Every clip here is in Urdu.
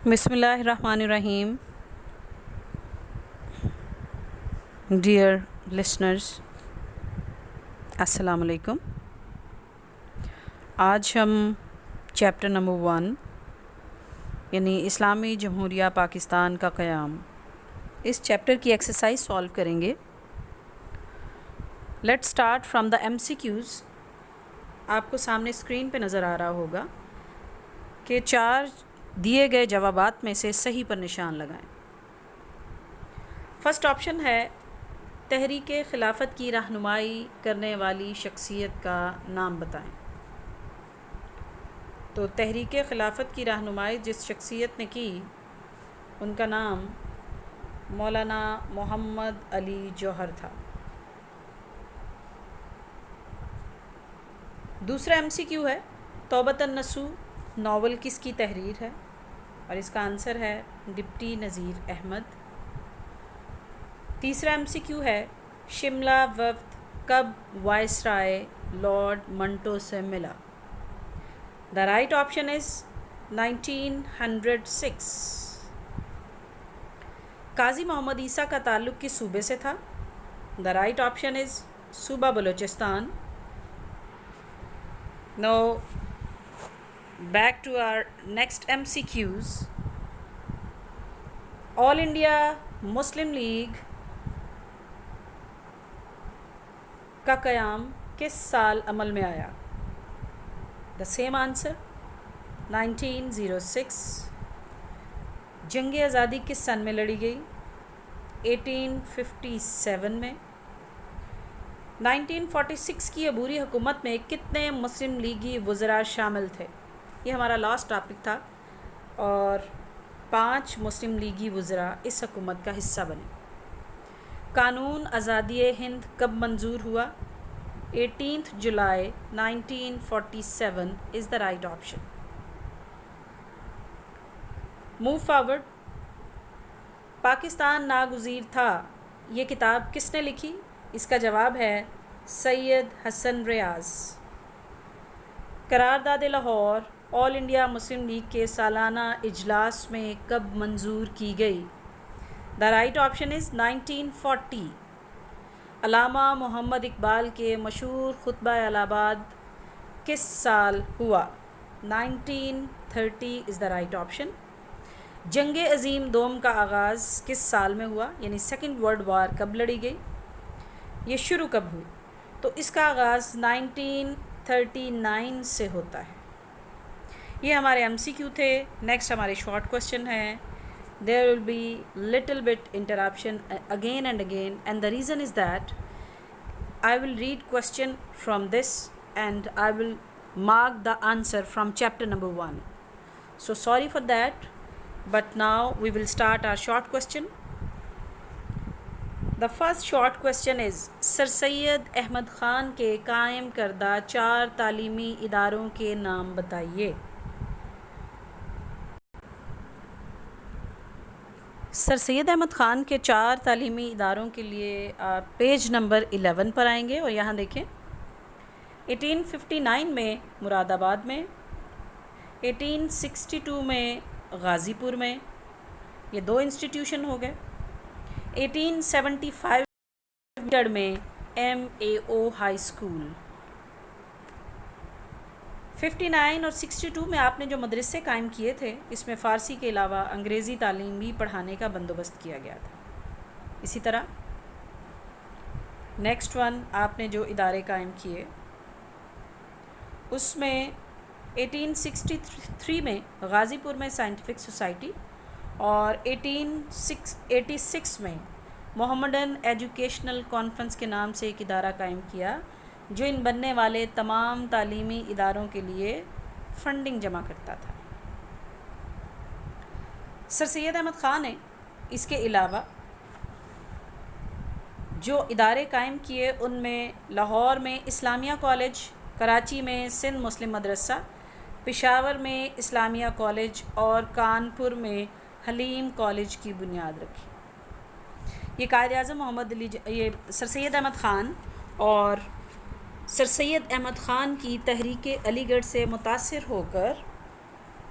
بسم اللہ الرحمن الرحیم. ڈیئر لسنرز، السلام علیکم. آج ہم چیپٹر نمبر 1 یعنی اسلامی جمہوریہ پاکستان کا قیام، اس چیپٹر کی ایکسرسائز سالو کریں گے. Let start from the MCQs. آپ کو سامنے اسکرین پہ نظر آ رہا ہوگا کہ 4 دیے گئے جوابات میں سے صحیح پر نشان لگائیں. فرسٹ آپشن ہے تحریک خلافت کی رہنمائی کرنے والی شخصیت کا نام بتائیں. تو تحریک خلافت کی رہنمائی جس شخصیت نے کی ان کا نام مولانا محمد علی جوہر تھا. دوسرا MCQ ہے توبۃ النصوح ناول کس کی تحریر ہے، اور اس کا آنسر ہے ڈپٹی نذیر احمد. تیسرا MCQ ہے شملہ وفد کب وائسرائے لارڈ منٹو سے ملا. دا رائٹ آپشن از 1906. قاضی محمد عیسیٰ کا تعلق کس صوبے سے تھا. دا رائٹ آپشن از صوبہ Balochistan. Now back to our next MCQs. All India Muslim League کا قیام کس سال عمل میں آیا. The same answer 1906. جنگ آزادی کس سن میں لڑی گئی. 1857 میں. 1946 کی عبوری حکومت میں کتنے مسلم لیگی وزراء شامل تھے. یہ ہمارا لاسٹ ٹاپک تھا اور 5 مسلم لیگی وزراء اس حکومت کا حصہ بنے. قانون آزادی ہند کب منظور ہوا. 18 July 1947 is the right option. Move forward. Pakistan ناگزیر تھا یہ کتاب کس نے لکھی. اس کا جواب ہے سید حسن ریاض. قرارداد لاہور آل انڈیا مسلم لیگ کے سالانہ اجلاس میں کب منظور کی گئی. دا رائٹ آپشن از 1940. علامہ محمد اقبال کے مشہور خطبہ الہ آباد کس سال ہوا. 1930 از دا رائٹ آپشن. جنگ عظیم دوم کا آغاز کس سال میں ہوا یعنی سیکنڈ ورلڈ وار کب لڑی گئی. یہ شروع کب ہوئی. تو اس کا آغاز 1939 سے ہوتا ہے. یہ ہمارے MCQ تھے. نیکسٹ ہمارے شارٹ کوشچن ہیں. There will be little bit interruption again and again, and the reason is that I will read question from this and I will mark the answer from chapter number 1. So sorry for that, but now we will start our short question. The first short question is سر سید احمد خان کے قائم کردہ 4 تعلیمی اداروں کے نام بتائیے. سر سید احمد خان کے 4 تعلیمی اداروں کے لیے آپ پیج نمبر 11 پر آئیں گے اور یہاں دیکھیں 1859 میں مراد آباد میں، 1862 میں غازی پور میں، یہ 2 انسٹیٹیوشن ہو گئے. 1875 میں MAO ہائی اسکول. 59 اور 62 میں آپ نے جو مدرسے قائم کیے تھے اس میں فارسی کے علاوہ انگریزی تعلیم بھی پڑھانے کا بندوبست کیا گیا تھا. اسی طرح نیکسٹ ون آپ نے جو ادارے قائم کیے اس میں 1863 میں غازی پور میں سائنٹیفک سوسائٹی اور 1886 میں محمدن ایجوکیشنل کانفرنس کے نام سے ایک ادارہ قائم کیا جو ان بننے والے تمام تعلیمی اداروں کے لیے فنڈنگ جمع کرتا تھا. سر سید احمد خان نے اس کے علاوہ جو ادارے قائم کیے ان میں لاہور میں اسلامیہ کالج، کراچی میں سندھ مسلم مدرسہ، پشاور میں اسلامیہ کالج اور کانپور میں حلیم کالج کی بنیاد رکھی. یہ قائد اعظم یہ سر سید احمد خان اور سر سید احمد خان کی تحریک علی گڑھ سے متاثر ہو کر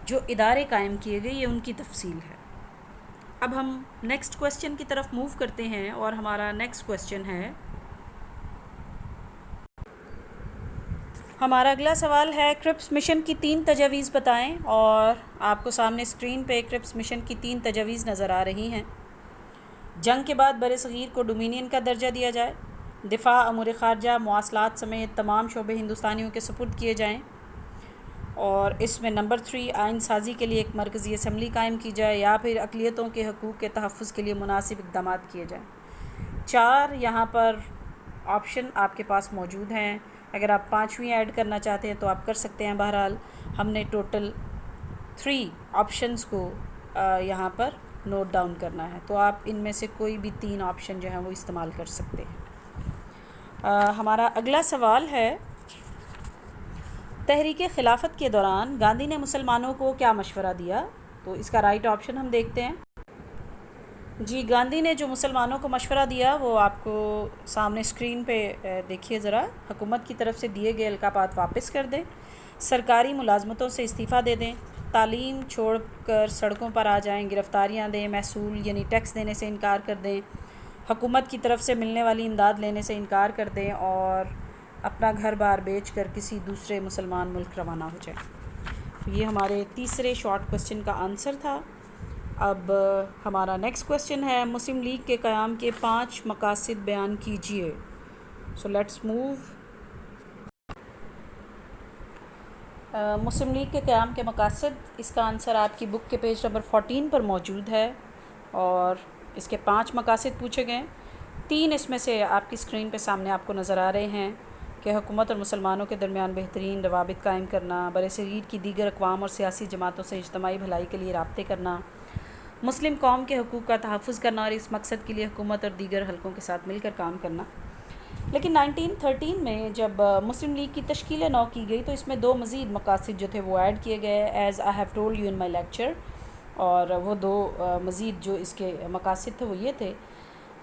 جو ادارے قائم کیے گئے یہ ان کی تفصیل ہے۔ اب ہم نیکسٹ کویسچن کی طرف موو کرتے ہیں، اور ہمارا نیکسٹ کویسچن ہے، ہمارا اگلا سوال ہے کرپس مشن کی 3 تجاویز بتائیں، اور آپ کو سامنے اسکرین پہ کرپس مشن کی 3 تجاویز نظر آ رہی ہیں۔ جنگ کے بعد بر صغیر کو ڈومینین کا درجہ دیا جائے، دفاع، امور خارجہ، مواصلات سمیت تمام شعبے ہندوستانیوں کے سپرد کیے جائیں، اور اس میں نمبر 3 آئین سازی کے لیے ایک مرکزی اسمبلی قائم کی جائے، یا پھر اقلیتوں کے حقوق کے تحفظ کے لیے مناسب اقدامات کیے جائیں۔ 4 یہاں پر آپشن آپ کے پاس موجود ہیں، اگر آپ 5ویں ایڈ کرنا چاہتے ہیں تو آپ کر سکتے ہیں۔ بہرحال ہم نے ٹوٹل 3 آپشنز کو یہاں پر نوٹ ڈاؤن کرنا ہے، تو آپ ان میں سے کوئی بھی 3 آپشن جو ہیں وہ استعمال کر سکتے ہیں۔ ہمارا اگلا سوال ہے، تحریک خلافت کے دوران گاندھی نے مسلمانوں کو کیا مشورہ دیا؟ تو اس کا رائٹ آپشن ہم دیکھتے ہیں۔ جی، گاندھی نے جو مسلمانوں کو مشورہ دیا وہ آپ کو سامنے اسکرین پہ دیکھیے ذرا۔ حکومت کی طرف سے دیے گئے القابات واپس کر دیں، سرکاری ملازمتوں سے استعفیٰ دے دیں، تعلیم چھوڑ کر سڑکوں پر آ جائیں، گرفتاریاں دیں، محصول یعنی ٹیکس دینے سے انکار کر دیں، حکومت کی طرف سے ملنے والی امداد لینے سے انکار کر دیں، اور اپنا گھر بار بیچ کر کسی دوسرے مسلمان ملک روانہ ہو جائیں۔ یہ ہمارے تیسرے شارٹ کویسچن کا آنسر تھا۔ اب ہمارا نیکسٹ کویسچن ہے، مسلم لیگ کے قیام کے 5 مقاصد بیان کیجیے۔ سو لیٹس موو۔ مسلم لیگ کے قیام کے مقاصد، اس کا آنسر آپ کی بک کے پیج نمبر 14 پر موجود ہے، اور اس کے 5 مقاصد پوچھے گئے۔ 3 اس میں سے آپ کی اسکرین پہ سامنے آپ کو نظر آ رہے ہیں کہ حکومت اور مسلمانوں کے درمیان بہترین روابط قائم کرنا، برصغیر کی دیگر اقوام اور سیاسی جماعتوں سے اجتماعی بھلائی کے لیے رابطے کرنا، مسلم قوم کے حقوق کا تحفظ کرنا، اور اس مقصد کے لیے حکومت اور دیگر حلقوں کے ساتھ مل کر کام کرنا۔ لیکن 1913 میں جب مسلم لیگ کی تشکیل نو کی گئی تو اس میں 2 مزید مقاصد جو تھے وہ ایڈ کیے گئے، as I have told you in my lecture, اور وہ 2 مزید جو اس کے مقاصد تھے وہ یہ تھے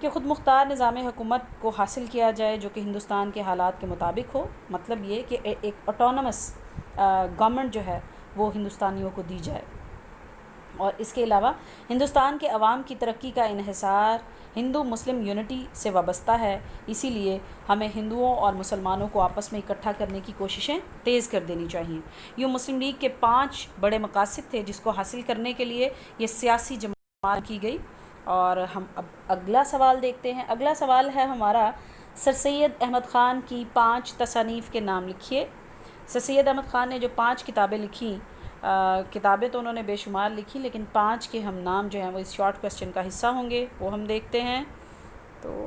کہ خود مختار نظام حکومت کو حاصل کیا جائے جو کہ ہندوستان کے حالات کے مطابق ہو، مطلب یہ کہ ایک آٹونومس گورنمنٹ جو ہے وہ ہندوستانیوں کو دی جائے، اور اس کے علاوہ ہندوستان کے عوام کی ترقی کا انحصار ہندو مسلم یونٹی سے وابستہ ہے، اسی لیے ہمیں ہندوؤں اور مسلمانوں کو آپس میں اکٹھا کرنے کی کوششیں تیز کر دینی چاہیے۔ یوں مسلم لیگ کے 5 بڑے مقاصد تھے جس کو حاصل کرنے کے لیے یہ سیاسی جماعت کی گئی۔ اور ہم اب اگلا سوال دیکھتے ہیں۔ اگلا سوال ہے ہمارا، سر سید احمد خان کی 5 تصانیف کے نام لکھیے۔ سر سید احمد خان نے جو 5 کتابیں لکھیں، کتابیں تو انہوں نے بے شمار لکھی، لیکن 5 کے ہم نام جو ہیں وہ اس شارٹ کویسچن کا حصہ ہوں گے، وہ ہم دیکھتے ہیں۔ تو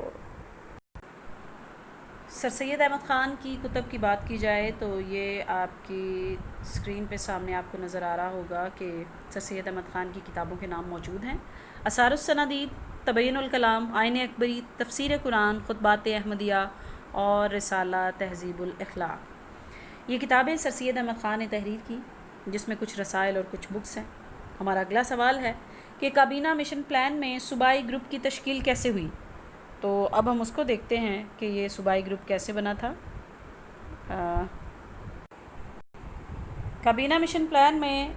سر سید احمد خان کی کتب کی بات کی جائے تو یہ آپ کی اسکرین پہ سامنے آپ کو نظر آ رہا ہوگا کہ سر سید احمد خان کی کتابوں کے نام موجود ہیں: اثار السنادید، تبیین الکلام، آئین اکبری، تفسیر قرآن، خطبات احمدیہ، اور رسالہ تہذیب الاخلاق۔ یہ کتابیں سر سید احمد خان نے تحریر کی، جس میں کچھ رسائل اور کچھ بکس ہیں۔ ہمارا اگلا سوال ہے کہ کابینہ مشن پلان میں صوبائی گروپ کی تشکیل کیسے ہوئی؟ تو اب ہم اس کو دیکھتے ہیں کہ یہ صوبائی گروپ کیسے بنا تھا۔ کابینہ مشن پلان میں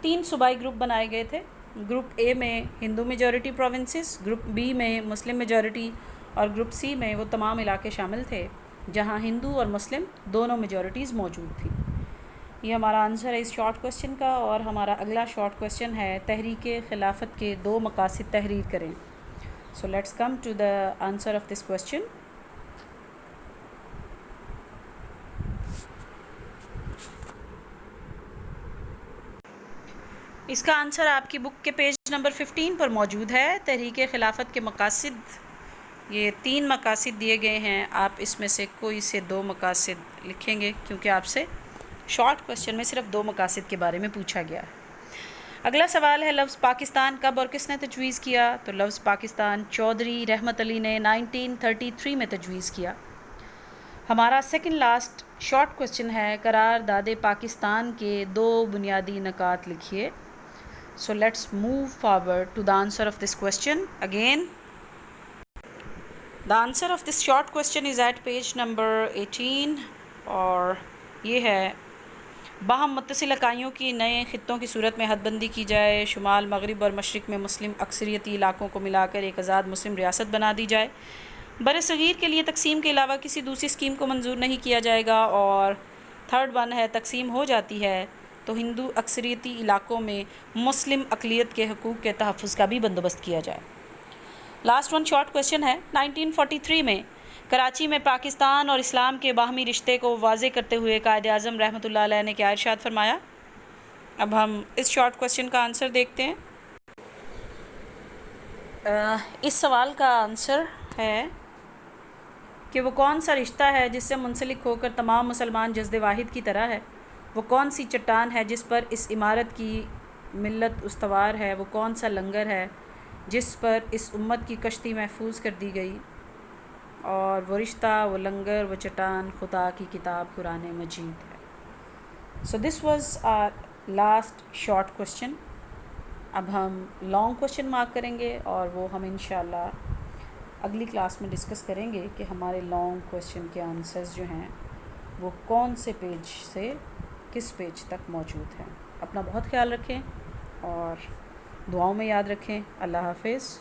3 صوبائی گروپ بنائے گئے تھے۔ گروپ اے میں ہندو میجورٹی پروونسز، گروپ بی میں مسلم میجورٹی، اور گروپ سی میں وہ تمام علاقے شامل تھے جہاں ہندو اور مسلم دونوں میجورٹیز موجود تھیں۔ یہ ہمارا آنسر ہے اس شارٹ کویسچن کا، اور ہمارا اگلا شارٹ کویسچن ہے، تحریک خلافت کے 2 مقاصد تحریر کریں۔ So let's come to the answer of this question. اس کا آنسر آپ کی بک کے پیج نمبر 15 پر موجود ہے۔ تحریک خلافت کے مقاصد، یہ 3 مقاصد دیے گئے ہیں، آپ اس میں سے کوئی سے 2 مقاصد لکھیں گے کیونکہ آپ سے شارٹ کویسچن میں صرف 2 مقاصد کے بارے میں پوچھا گیا ہے۔ اگلا سوال ہے، لفظ پاکستان کب اور کس نے تجویز کیا؟ تو لفظ پاکستان چودھری رحمت علی نے 1933 میں تجویز کیا۔ ہمارا سیکنڈ لاسٹ شارٹ کویسچن ہے، قرارداد پاکستان کے 2 بنیادی نکات لکھیے۔ So let's move forward to the answer of this question again. The answer of this short question is at page number 18، اور یہ ہے، باہم متصل اکائیوں کی نئے خطوں کی صورت میں حد بندی کی جائے، شمال مغرب اور مشرق میں مسلم اکثریتی علاقوں کو ملا کر ایک آزاد مسلم ریاست بنا دی جائے، بر صغیر کے لیے تقسیم کے علاوہ کسی دوسری اسکیم کو منظور نہیں کیا جائے گا، اور تھرڈ ون ہے تقسیم ہو جاتی ہے تو ہندو اکثریتی علاقوں میں مسلم اقلیت کے حقوق کے تحفظ کا بھی بندوبست کیا جائے۔ لاسٹ ون شارٹ کویشچن ہے، 1943 میں کراچی میں پاکستان اور اسلام کے باہمی رشتے کو واضح کرتے ہوئے قائد اعظم رحمۃ اللہ علیہ نے کیا ارشاد فرمایا؟ اب ہم اس شارٹ کویشچن کا آنسر دیکھتے ہیں۔ اس سوال کا آنسر ہے کہ وہ کون سا رشتہ ہے جس سے منسلک ہو کر تمام مسلمان جسد واحد کی طرح ہے؟ وہ کون سی چٹان ہے جس پر اس عمارت کی ملت استوار ہے؟ وہ کون سا لنگر ہے جس پر اس امت کی کشتی محفوظ کر دی گئی؟ اور وہ رشتہ، وہ لنگر، وہ چٹان خدا کی کتاب قرآن مجید ہے۔ So this was our last short question. اب ہم لانگ کویشچن مارک کریں گے اور وہ ہم انشاءاللہ اگلی کلاس میں ڈسکس کریں گے کہ ہمارے لانگ کویشچن کے آنسرز جو ہیں وہ کون سے پیج سے کس پیج تک موجود ہیں۔ اپنا بہت خیال رکھیں اور دعاؤں میں یاد رکھیں۔ اللہ حافظ۔